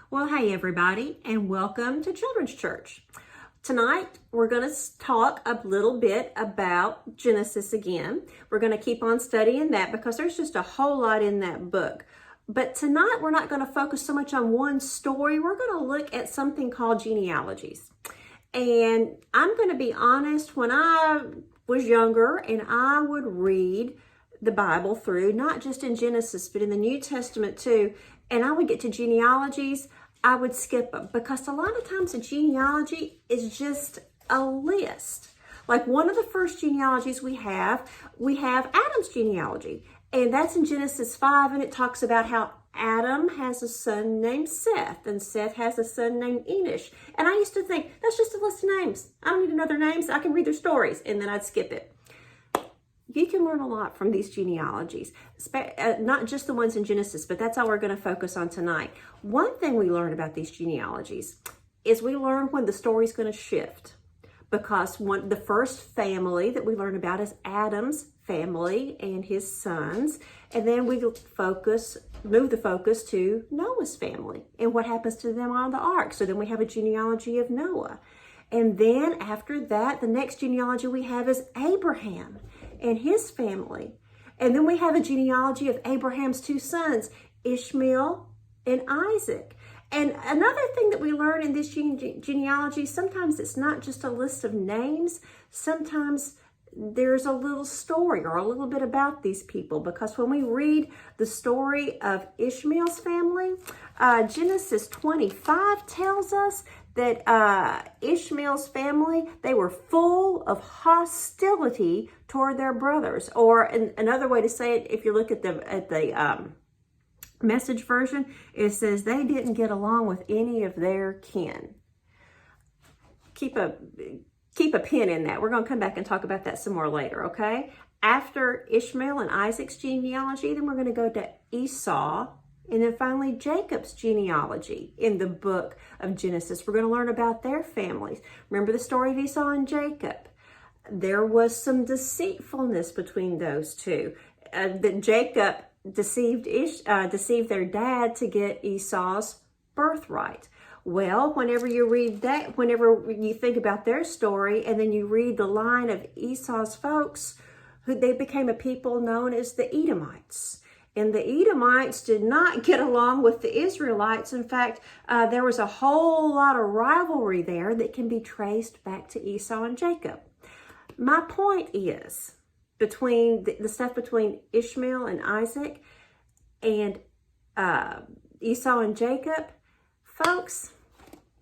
Well, hey everybody, and welcome to Children's Church. Tonight, we're going to talk a little bit about Genesis again. We're going to keep on studying that because there's just a whole lot in that book. But tonight, we're not going to focus so much on one story. We're going to look at something called genealogies. And I'm going to be honest, when I was younger and I would read the Bible through, not just in Genesis, but in the New Testament too, and I would get to genealogies, I would skip them because a lot of times a genealogy is just a list. Like one of the first genealogies we have Adam's genealogy, and that's in Genesis 5, and it talks about how Adam has a son named Seth, and Seth has a son named Enosh. And I used to think, that's just a list of names. I don't need to know their names. I can read their stories, and then I'd skip it. You can learn a lot from these genealogies, not just the ones in Genesis, but that's all we're going to focus on tonight. One thing we learn about these genealogies is we learn when the story's going to shift, because the first family that we learn about is Adam's family and his sons, and then we move the focus to Noah's family and what happens to them on the ark. So then we have a genealogy of Noah. And then after that, the next genealogy we have is Abraham and his family. And then we have a genealogy of Abraham's two sons, Ishmael and Isaac. And another thing that we learn in this genealogy, sometimes it's not just a list of names. Sometimes there's a little story or a little bit about these people, because when we read the story of Ishmael's family, Genesis 25 tells us that Ishmael's family, they were full of hostility toward their brothers. Or another way to say it, if you look at the Message version, it says they didn't get along with any of their kin. Keep a pin in that. We're going to come back and talk about that some more later, okay? After Ishmael and Isaac's genealogy, then we're going to go to Esau, and then finally Jacob's genealogy in the book of Genesis. We're going to learn about their families. Remember the story of Esau and Jacob? There was some deceitfulness between those two. That Jacob deceived their dad to get Esau's birthright. Well, whenever you read that, whenever you think about their story, and then you read the line of Esau's folks, they became a people known as the Edomites. And the Edomites did not get along with the Israelites. In fact, there was a whole lot of rivalry there that can be traced back to Esau and Jacob. My point is, between the stuff between Ishmael and Isaac and Esau and Jacob, folks,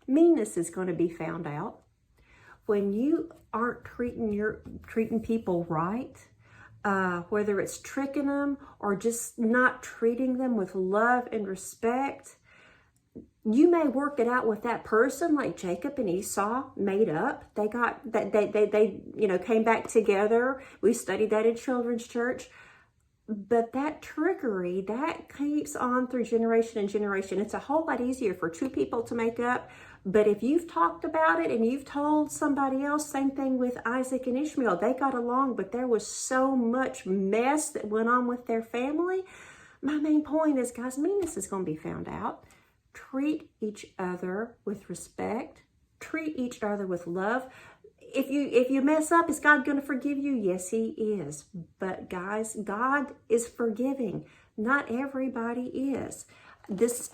meanness is going to be found out. When you aren't treating people right, whether it's tricking them or just not treating them with love and respect, you may work it out with that person like Jacob and Esau made up. They came back together. We studied that in Children's Church. But that trickery, that keeps on through generation and generation. It's a whole lot easier for two people to make up. But if you've talked about it and you've told somebody else, same thing with Isaac and Ishmael, they got along, but there was so much mess that went on with their family. My main point is, guys, meanness is going to be found out. Treat each other with respect. Treat each other with love. If you mess up, is God going to forgive you? Yes, He is. But guys, God is forgiving. Not everybody is. This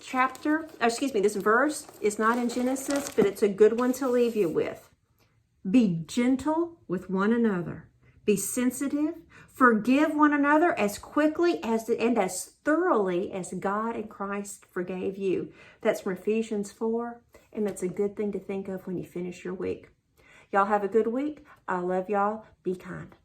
verse is not in Genesis, but it's a good one to leave you with. Be gentle with one another. Be sensitive. Forgive one another as quickly and as thoroughly as God and Christ forgave you. That's from Ephesians 4, and that's a good thing to think of when you finish your week. Y'all have a good week. I love y'all. Be kind.